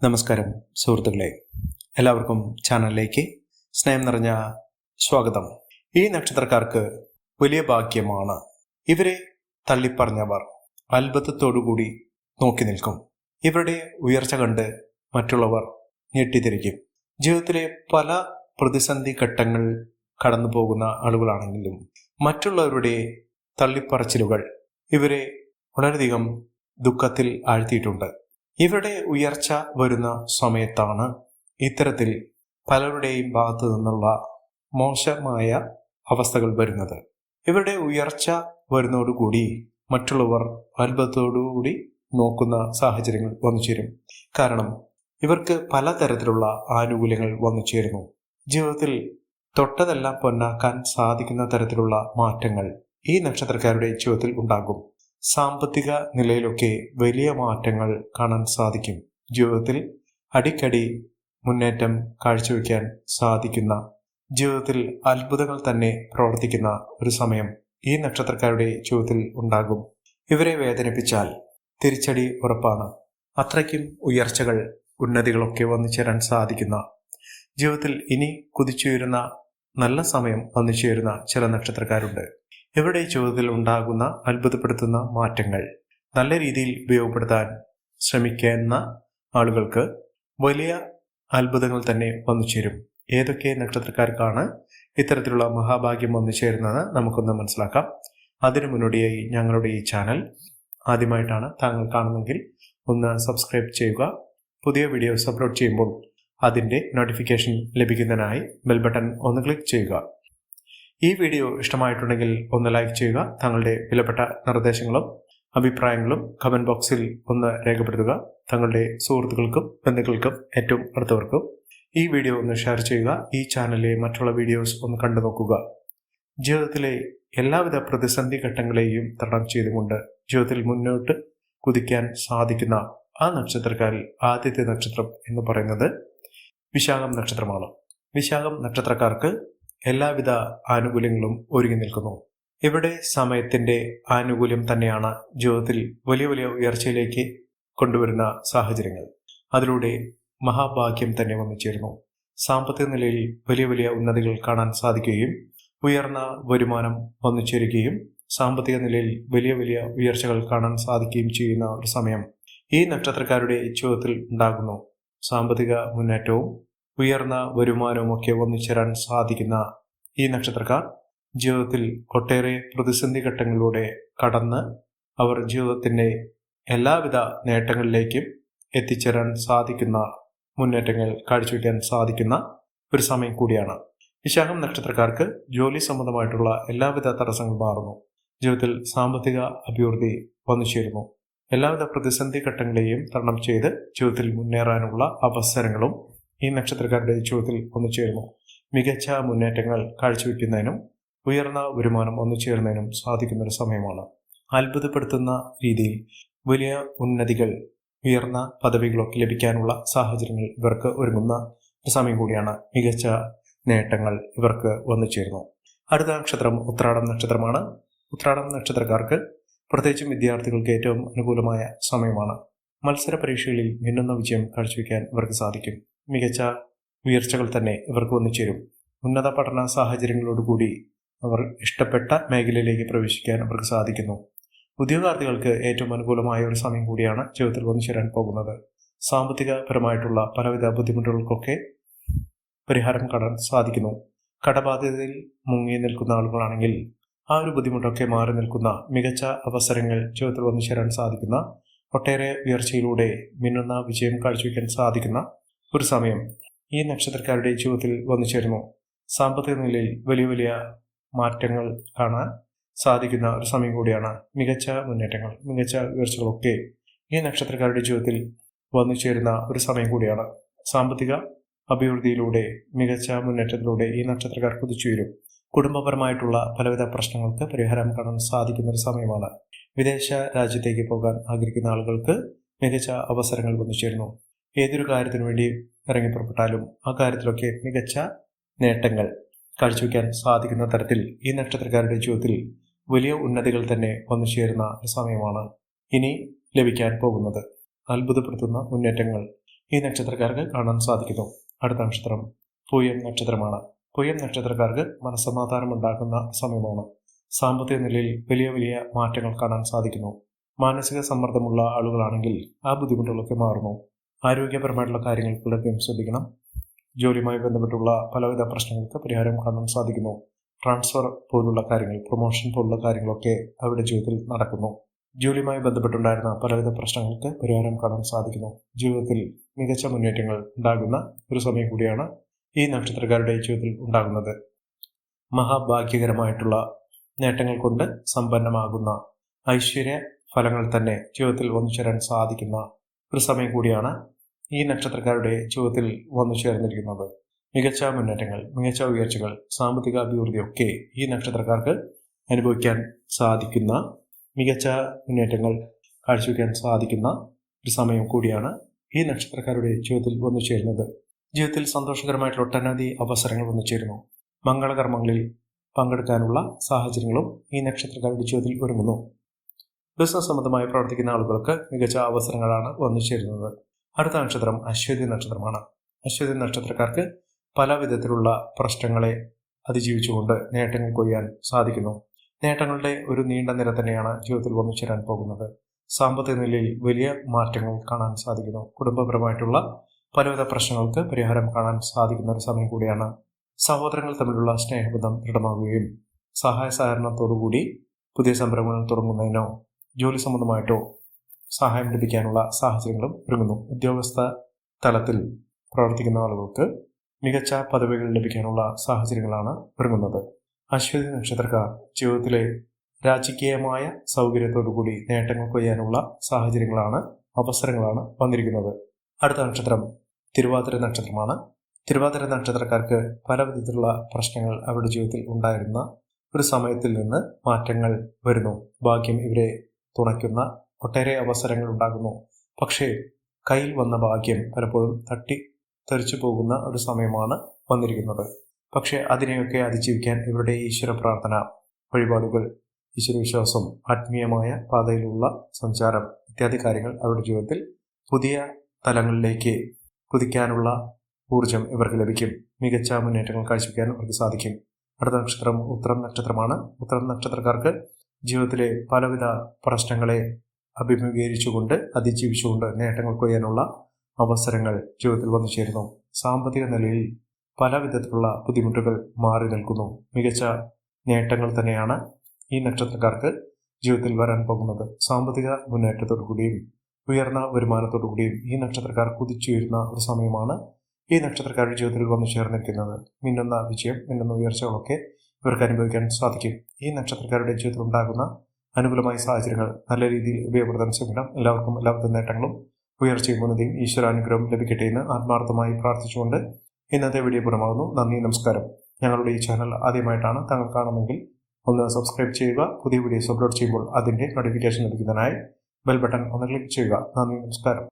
നമസ്കാരം സുഹൃത്തുക്കളെ, എല്ലാവർക്കും ചാനലിലേക്ക് സ്നേഹം നിറഞ്ഞ സ്വാഗതം. ഈ നക്ഷത്രക്കാർക്ക് വലിയ ഭാഗ്യമാണ്. ഇവരെ തള്ളിപ്പറഞ്ഞവർ അത്ഭുതത്തോടുകൂടി നോക്കി നിൽക്കും. ഇവരുടെ ഉയർച്ച കണ്ട് മറ്റുള്ളവർ ഞെട്ടിത്തിരിക്കും. ജീവിതത്തിലെ പല പ്രതിസന്ധി ഘട്ടങ്ങൾ കടന്നു പോകുന്ന ആളുകളാണെങ്കിലും മറ്റുള്ളവരുടെ തള്ളിപ്പറച്ചിലുകൾ ഇവരെ വളരെയധികം ദുഃഖത്തിൽ ആഴ്ത്തിയിട്ടുണ്ട്. ഇവരുടെ ഉയർച്ച വരുന്ന സമയത്താണ് ഇത്തരത്തിൽ പലരുടെയും ഭാഗത്തു നിന്നുള്ള മോശമായ അവസ്ഥകൾ വരുന്നത്. ഇവരുടെ ഉയർച്ച വരുന്നതോടുകൂടി മറ്റുള്ളവർ അത്ഭുതത്തോടുകൂടി നോക്കുന്ന സാഹചര്യങ്ങൾ വന്നു ചേരും. കാരണം ഇവർക്ക് പലതരത്തിലുള്ള ആനുകൂല്യങ്ങൾ വന്നു ചേരുന്നു. ജീവിതത്തിൽ തൊട്ടതെല്ലാം പൊന്നാക്കാൻ സാധിക്കുന്ന തരത്തിലുള്ള മാറ്റങ്ങൾ ഈ നക്ഷത്രക്കാരുടെ ജീവിതത്തിൽ ഉണ്ടാകും. സാമ്പത്തിക നിലയിലൊക്കെ വലിയ മാറ്റങ്ങൾ കാണാൻ സാധിക്കും. ജീവിതത്തിൽ അടിക്കടി മുന്നേറ്റം കാഴ്ചവെക്കാൻ സാധിക്കുന്ന, ജീവിതത്തിൽ അത്ഭുതങ്ങൾ തന്നെ പ്രവർത്തിക്കുന്ന ഒരു സമയം ഈ നക്ഷത്രക്കാരുടെ ജീവിതത്തിൽ ഉണ്ടാകും. ഇവരെ വേദനിപ്പിച്ചാൽ തിരിച്ചടി ഉറപ്പാണ്. അത്രയ്ക്കും ഉയർച്ചകൾ, ഉന്നതികളൊക്കെ വന്നു ചേരാൻ സാധിക്കുന്ന, ജീവിതത്തിൽ ഇനി കുതിച്ചുയരുന്ന നല്ല സമയം വന്നു ചേരുന്ന ചില നക്ഷത്രക്കാരുണ്ട്. ഇവരുടെ ജീവിതത്തിൽ ഉണ്ടാകുന്ന അത്ഭുതപ്പെടുത്തുന്ന മാറ്റങ്ങൾ നല്ല രീതിയിൽ ഉപയോഗപ്പെടുത്താൻ ശ്രമിക്കുന്ന ആളുകൾക്ക് വലിയ അത്ഭുതങ്ങൾ തന്നെ വന്നു ചേരും. ഏതൊക്കെ നക്ഷത്രക്കാർക്കാണ് ഇത്തരത്തിലുള്ള മഹാഭാഗ്യം വന്നു ചേരുന്നത് നമുക്കൊന്ന് മനസ്സിലാക്കാം. അതിനു മുന്നോടിയായി ഞങ്ങളുടെ ഈ ചാനൽ ആദ്യമായിട്ടാണ് താങ്കൾ കാണുന്നതെങ്കിൽ ഒന്ന് സബ്സ്ക്രൈബ് ചെയ്യുക. പുതിയ വീഡിയോസ് അപ്ലോഡ് ചെയ്യുമ്പോൾ അതിൻ്റെ നോട്ടിഫിക്കേഷൻ ലഭിക്കുന്നതിനായി ബെൽ ബട്ടൺ ഒന്ന് ക്ലിക്ക് ചെയ്യുക. ഈ വീഡിയോ ഇഷ്ടമായിട്ടുണ്ടെങ്കിൽ ഒന്ന് ലൈക്ക് ചെയ്യുക. താങ്കളുടെ വിലപ്പെട്ട നിർദ്ദേശങ്ങളും അഭിപ്രായങ്ങളും കമന്റ് ബോക്സിൽ ഒന്ന് രേഖപ്പെടുത്തുക. തങ്ങളുടെ സുഹൃത്തുക്കൾക്കും ബന്ധുക്കൾക്കും ഏറ്റവും അടുത്തവർക്കും ഈ വീഡിയോ ഒന്ന് ഷെയർ ചെയ്യുക. ഈ ചാനലിലെ മറ്റുള്ള വീഡിയോസ് ഒന്ന് കണ്ടു നോക്കുക. ജീവിതത്തിലെ എല്ലാവിധ പ്രതിസന്ധി ഘട്ടങ്ങളെയും തരണം ചെയ്തുകൊണ്ട് ജീവിതത്തിൽ മുന്നോട്ട് കുതിക്കാൻ സാധിക്കുന്ന ആ നക്ഷത്രക്കാരിൽ ആദ്യത്തെ നക്ഷത്രം എന്ന് പറയുന്നത് വിശാഖം നക്ഷത്രമാണ്. വിശാഖം നക്ഷത്രക്കാർക്ക് എല്ലാവിധ ആനുകൂല്യങ്ങളും ഒരുങ്ങി നിൽക്കുന്നു. ഇവിടെ സമയത്തിന്റെ ആനുകൂല്യം തന്നെയാണ് ജീവിതത്തിൽ വലിയ വലിയ ഉയർച്ചയിലേക്ക് കൊണ്ടുവരുന്ന സാഹചര്യങ്ങൾ. അതിലൂടെ മഹാഭാഗ്യം തന്നെ വന്നു ചേരുന്നു. സാമ്പത്തിക നിലയിൽ വലിയ വലിയ ഉന്നതികൾ കാണാൻ സാധിക്കുകയും ഉയർന്ന വരുമാനം വന്നു ചേരുകയും സാമ്പത്തിക നിലയിൽ വലിയ വലിയ ഉയർച്ചകൾ കാണാൻ സാധിക്കുകയും ചെയ്യുന്ന ഒരു സമയം ഈ നക്ഷത്രക്കാരുടെ ജീവിതത്തിൽ ഉണ്ടാകുന്നു. സാമ്പത്തിക മുന്നേറ്റവും ഉയർന്ന വരുമാനവും ഒക്കെ വന്നു ചേരാൻ സാധിക്കുന്ന ഈ നക്ഷത്രക്കാർ ജീവിതത്തിൽ ഒട്ടേറെ പ്രതിസന്ധി ഘട്ടങ്ങളിലൂടെ കടന്ന് അവർ ജീവിതത്തിൻ്റെ എല്ലാവിധ നേട്ടങ്ങളിലേക്കും എത്തിച്ചേരാൻ സാധിക്കുന്ന, മുന്നേറ്റങ്ങൾ കാഴ്ചവെക്കാൻ സാധിക്കുന്ന ഒരു സമയം കൂടിയാണ്. വിശാഖം നക്ഷത്രക്കാർക്ക് ജോലി സംബന്ധമായിട്ടുള്ള എല്ലാവിധ തടസ്സങ്ങളും മാറുന്നു. ജീവിതത്തിൽ സാമ്പത്തിക അഭിവൃദ്ധി വന്നു ചേരുന്നു. എല്ലാവിധ പ്രതിസന്ധി ഘട്ടങ്ങളെയും തരണം ചെയ്ത് ജീവിതത്തിൽ മുന്നേറാനുള്ള അവസരങ്ങളും ഈ നക്ഷത്രക്കാരുടെ ജീവിതത്തിൽ വന്നു ചേരുന്നു. മികച്ച മുന്നേറ്റങ്ങൾ കാഴ്ചവെക്കുന്നതിനും ഉയർന്ന വരുമാനം വന്നു ചേരുന്നതിനും സാധിക്കുന്ന ഒരു സമയമാണ്. അത്ഭുതപ്പെടുത്തുന്ന രീതിയിൽ വലിയ ഉന്നതികൾ, ഉയർന്ന പദവികളൊക്കെ ലഭിക്കാനുള്ള സാഹചര്യങ്ങൾ ഇവർക്ക് ഒരുങ്ങുന്ന ഒരു സമയം കൂടിയാണ്. മികച്ച നേട്ടങ്ങൾ ഇവർക്ക് വന്നു ചേരുന്നു. അടുത്ത നക്ഷത്രം ഉത്രാടം നക്ഷത്രമാണ്. ഉത്രാടം നക്ഷത്രക്കാർക്ക് പ്രത്യേകിച്ചും വിദ്യാർത്ഥികൾക്ക് ഏറ്റവും അനുകൂലമായ സമയമാണ്. മത്സര പരീക്ഷകളിൽ മിന്നുന്ന വിജയം കാഴ്ചവെക്കാൻ ഇവർക്ക് സാധിക്കും. മികച്ച ഉയർച്ചകൾ തന്നെ ഇവർക്ക് വന്നു ചേരും. ഉന്നത പഠന സാഹചര്യങ്ങളോടുകൂടി അവർ ഇഷ്ടപ്പെട്ട മേഖലയിലേക്ക് പ്രവേശിക്കാൻ അവർക്ക് സാധിക്കുന്നു. ഉദ്യോഗാർത്ഥികൾക്ക് ഏറ്റവും അനുകൂലമായ ഒരു സമയം കൂടിയാണ് ജീവിതത്തിൽ വന്നു ചേരാൻ പോകുന്നത്. സാമ്പത്തികപരമായിട്ടുള്ള പലവിധ ബുദ്ധിമുട്ടുകൾക്കൊക്കെ പരിഹാരം കാണാൻ സാധിക്കുന്നു. കടബാധ്യതയിൽ മുങ്ങി നിൽക്കുന്ന ആളുകളാണെങ്കിൽ ആ ഒരു ബുദ്ധിമുട്ടൊക്കെ മാറി നിൽക്കുന്ന മികച്ച അവസരങ്ങൾ ജീവിതത്തിൽ വന്നു ചേരാൻ സാധിക്കുന്ന, ഒട്ടേറെ ഉയർച്ചയിലൂടെ മിന്നുന്ന വിജയം കാഴ്ചവെക്കാൻ സാധിക്കുന്ന ഒരു സമയം ഈ നക്ഷത്രക്കാരുടെ ജീവിതത്തിൽ വന്നു ചേരുന്നു. സാമ്പത്തിക നിലയിൽ വലിയ വലിയ മാറ്റങ്ങൾ കാണാൻ സാധിക്കുന്ന ഒരു സമയം കൂടിയാണ്. മികച്ച മുന്നേറ്റങ്ങൾ, മികച്ച ഉയർച്ചകളൊക്കെ ഈ നക്ഷത്രക്കാരുടെ ജീവിതത്തിൽ വന്നു ചേരുന്ന ഒരു സമയം കൂടിയാണ്. സാമ്പത്തിക അഭിവൃദ്ധിയിലൂടെ, മികച്ച മുന്നേറ്റത്തിലൂടെ ഈ നക്ഷത്രക്കാർ കുതിച്ചുയരും. കുടുംബപരമായിട്ടുള്ള പലവിധ പ്രശ്നങ്ങൾക്ക് പരിഹാരം കാണാൻ സാധിക്കുന്ന ഒരു സമയമാണ്. വിദേശ രാജ്യത്തേക്ക് പോകാൻ ആഗ്രഹിക്കുന്ന ആളുകൾക്ക് മികച്ച അവസരങ്ങൾ വന്നു ചേരുന്നു. ഏതൊരു കാര്യത്തിനു വേണ്ടി ഇറങ്ങിപ്പുറപ്പെട്ടാലും ആ കാര്യത്തിലൊക്കെ മികച്ച നേട്ടങ്ങൾ കാഴ്ചവെക്കാൻ സാധിക്കുന്ന തരത്തിൽ ഈ നക്ഷത്രക്കാരുടെ ജീവിതത്തിൽ വലിയ ഉന്നതികൾ തന്നെ വന്നു ചേരുന്ന ഒരു സമയമാണ് ഇനി ലഭിക്കാൻ പോകുന്നത്. അത്ഭുതപ്പെടുത്തുന്ന മുന്നേറ്റങ്ങൾ ഈ നക്ഷത്രക്കാർക്ക് കാണാൻ സാധിക്കുന്നു. അടുത്ത നക്ഷത്രം പൂയം നക്ഷത്രമാണ്. പൂയം നക്ഷത്രക്കാർക്ക് മനസ്സമാധാനം ഉണ്ടാക്കുന്ന സമയമാണ്. സാമ്പത്തിക നിലയിൽ വലിയ വലിയ മാറ്റങ്ങൾ കാണാൻ സാധിക്കുന്നു. മാനസിക സമ്മർദ്ദമുള്ള ആളുകളാണെങ്കിൽ ആ ബുദ്ധിമുട്ടുകളൊക്കെ മാറുന്നു. ആരോഗ്യപരമായിട്ടുള്ള കാര്യങ്ങൾ വളരെയധികം ശ്രദ്ധിക്കണം. ജോലിയുമായി ബന്ധപ്പെട്ടുള്ള പലവിധ പ്രശ്നങ്ങൾക്ക് പരിഹാരം കാണാൻ സാധിക്കുന്നു. ട്രാൻസ്ഫർ പോലുള്ള കാര്യങ്ങൾ, പ്രൊമോഷൻ പോലുള്ള കാര്യങ്ങളൊക്കെ അവരുടെ ജീവിതത്തിൽ നടക്കുന്നു. ജോലിയുമായി ബന്ധപ്പെട്ടുണ്ടായിരുന്ന പലവിധ പ്രശ്നങ്ങൾക്ക് പരിഹാരം കാണാൻ സാധിക്കുന്നു. ജീവിതത്തിൽ മികച്ച മുന്നേറ്റങ്ങൾ ഉണ്ടാകുന്ന ഒരു സമയം കൂടിയാണ് ഈ നക്ഷത്രക്കാരുടെ ജീവിതത്തിൽ ഉണ്ടാകുന്നത്. മഹാഭാഗ്യകരമായിട്ടുള്ള നേട്ടങ്ങൾ കൊണ്ട് സമ്പന്നമാകുന്ന ഐശ്വര്യ ഫലങ്ങൾ തന്നെ ജീവിതത്തിൽ വന്നു ചേരാൻ സാധിക്കുന്ന ഒരു സമയം കൂടിയാണ് ഈ നക്ഷത്രക്കാരുടെ ജീവിതത്തിൽ വന്നു ചേർന്നിരിക്കുന്നത്. മികച്ച മുന്നേറ്റങ്ങൾ, മികച്ച ഉയർച്ചകൾ, സാമ്പത്തിക അഭിവൃദ്ധിയൊക്കെ ഈ നക്ഷത്രക്കാർക്ക് അനുഭവിക്കാൻ സാധിക്കുന്ന, മികച്ച മുന്നേറ്റങ്ങൾ കാഴ്ചവെക്കാൻ സാധിക്കുന്ന ഒരു സമയം കൂടിയാണ് ഈ നക്ഷത്രക്കാരുടെ ജീവിതത്തിൽ വന്നു ചേരുന്നത്. ജീവിതത്തിൽ സന്തോഷകരമായിട്ടുള്ള ഒട്ടനവധി അവസരങ്ങൾ വന്നു ചേരുന്നു. മംഗളകർമ്മങ്ങളിൽ പങ്കെടുക്കാനുള്ള സാഹചര്യങ്ങളും ഈ നക്ഷത്രക്കാരുടെ ജീവിതത്തിൽ ഒരുങ്ങുന്നു. ബിസിനസ് സംബന്ധമായി പ്രവർത്തിക്കുന്ന ആളുകൾക്ക് മികച്ച അവസരങ്ങളാണ് വന്നു ചേരുന്നത്. അടുത്ത നക്ഷത്രം അശ്വതി നക്ഷത്രമാണ്. അശ്വതി നക്ഷത്രക്കാർക്ക് പല വിധത്തിലുള്ള പ്രശ്നങ്ങളെ അതിജീവിച്ചുകൊണ്ട് നേട്ടങ്ങൾ കൊയ്യാൻ സാധിക്കുന്നു. നേട്ടങ്ങളുടെ ഒരു നീണ്ട നിര തന്നെയാണ് ജീവിതത്തിൽ വന്നു ചേരാൻ പോകുന്നത്. സാമ്പത്തിക നിലയിൽ വലിയ മാറ്റങ്ങൾ കാണാൻ സാധിക്കുന്നു. കുടുംബപരമായിട്ടുള്ള പലവിധ പ്രശ്നങ്ങൾക്ക് പരിഹാരം കാണാൻ സാധിക്കുന്ന ഒരു സമയം കൂടിയാണ്. സഹോദരങ്ങൾ തമ്മിലുള്ള സ്നേഹബന്ധം ദൃഢമാകുകയും സഹായ സഹകരണത്തോടുകൂടി പുതിയ സംരംഭങ്ങൾ തുടങ്ങുന്നതിനോ ജോലി സംബന്ധമായിട്ടോ സഹായം ലഭിക്കാനുള്ള സാഹചര്യങ്ങളും ഒരുങ്ങുന്നു. ഉദ്യോഗസ്ഥ തലത്തിൽ പ്രവർത്തിക്കുന്ന ആളുകൾക്ക് മികച്ച പദവികൾ ലഭിക്കാനുള്ള സാഹചര്യങ്ങളാണ് ഒരുങ്ങുന്നത്. അശ്വതി നക്ഷത്രക്കാർ ജീവിതത്തിലെ രാജകീയമായ സൗകര്യത്തോടുകൂടി നേട്ടങ്ങൾ കൊയ്യാനുള്ള സാഹചര്യങ്ങളാണ്, അവസരങ്ങളാണ് വന്നിരിക്കുന്നത്. അടുത്ത നക്ഷത്രം തിരുവാതിര നക്ഷത്രമാണ്. തിരുവാതിര നക്ഷത്രക്കാർക്ക് പല വിധത്തിലുള്ള പ്രശ്നങ്ങൾ അവരുടെ ജീവിതത്തിൽ ഉണ്ടായിരുന്ന ഒരു സമയത്തിൽ നിന്ന് മാറ്റങ്ങൾ വരുന്നു. ഭാഗ്യം ഇവരെ തുണയ്ക്കുന്ന ഒട്ടേറെ അവസരങ്ങൾ ഉണ്ടാകുന്നു. പക്ഷേ കയ്യിൽ വന്ന ഭാഗ്യം പലപ്പോഴും തെറിച്ചു പോകുന്ന ഒരു സമയമാണ് വന്നിരിക്കുന്നത്. പക്ഷേ അതിനെയൊക്കെ അതിജീവിക്കാൻ ഇവരുടെ ഈശ്വര പ്രാർത്ഥന, വഴിപാടുകൾ, ഈശ്വരവിശ്വാസം, ആത്മീയമായ പാതയിലുള്ള സഞ്ചാരം ഇത്യാദി കാര്യങ്ങൾ അവരുടെ ജീവിതത്തിൽ പുതിയ തലങ്ങളിലേക്ക് കുതിക്കാനുള്ള ഊർജം ഇവർക്ക് ലഭിക്കും. മികച്ച മുന്നേറ്റങ്ങൾ കാഴ്ചവെക്കാൻ അവർക്ക് സാധിക്കും. അടുത്ത നക്ഷത്രം ഉത്തരം നക്ഷത്രമാണ്. ഉത്തരം നക്ഷത്രക്കാർക്ക് ജീവിതത്തിലെ പലവിധ പ്രശ്നങ്ങളെ അഭിമുഖീകരിച്ചുകൊണ്ട് അതിജീവിച്ചുകൊണ്ട് നേട്ടങ്ങൾ കൊയ്യാനുള്ള അവസരങ്ങൾ ജീവിതത്തിൽ വന്നു ചേരുന്നു. സാമ്പത്തിക നിലയിൽ പല വിധത്തിലുള്ള ബുദ്ധിമുട്ടുകൾ മാറി നിൽക്കുന്നു. മികച്ച നേട്ടങ്ങൾ തന്നെയാണ് ഈ നക്ഷത്രക്കാർക്ക് ജീവിതത്തിൽ വരാൻ പോകുന്നത്. സാമ്പത്തിക മുന്നേറ്റത്തോടു കൂടിയും ഉയർന്ന വരുമാനത്തോടു കൂടിയും ഈ നക്ഷത്രക്കാർ കുതിച്ചുയരുന്ന ഒരു സമയമാണ് ഈ നക്ഷത്രക്കാരുടെ ജീവിതത്തിൽ വന്നു ചേർന്നിരിക്കുന്നത്. മിന്നുന്ന വിജയം, മിന്നുന്ന ഉയർച്ചകളൊക്കെ ഇവർക്ക് അനുഭവിക്കാൻ സാധിക്കും. ഈ നക്ഷത്രക്കാരുടെ ജീവിതത്തിൽ ഉണ്ടാകുന്ന അനുകൂലമായ സാഹചര്യങ്ങൾ നല്ല രീതിയിൽ ഉപയോഗപ്പെടുത്താൻ ശ്രമിക്കണം. എല്ലാവർക്കും എല്ലാവിധ നേട്ടങ്ങളും ഉയർച്ചയും ഉന്നതിയും ഈശ്വരാനുഗ്രഹം ലഭിക്കട്ടെ എന്ന് ആത്മാർത്ഥമായി പ്രാർത്ഥിച്ചുകൊണ്ട് ഇന്നത്തെ വീഡിയോ പൂർണ്ണമാകുന്നു. നന്ദി, നമസ്കാരം. ഞങ്ങളുടെ ഈ ചാനൽ ആദ്യമായിട്ടാണ് താങ്കൾ കാണുമെങ്കിൽ ഒന്ന് സബ്സ്ക്രൈബ് ചെയ്യുക. പുതിയ വീഡിയോസ് അപ്ലോഡ് ചെയ്യുമ്പോൾ അതിൻ്റെ നോട്ടിഫിക്കേഷൻ ലഭിക്കുന്നതിനായി ബെൽ ബട്ടൺ ഒന്ന് ക്ലിക്ക് ചെയ്യുക. നന്ദി, നമസ്കാരം.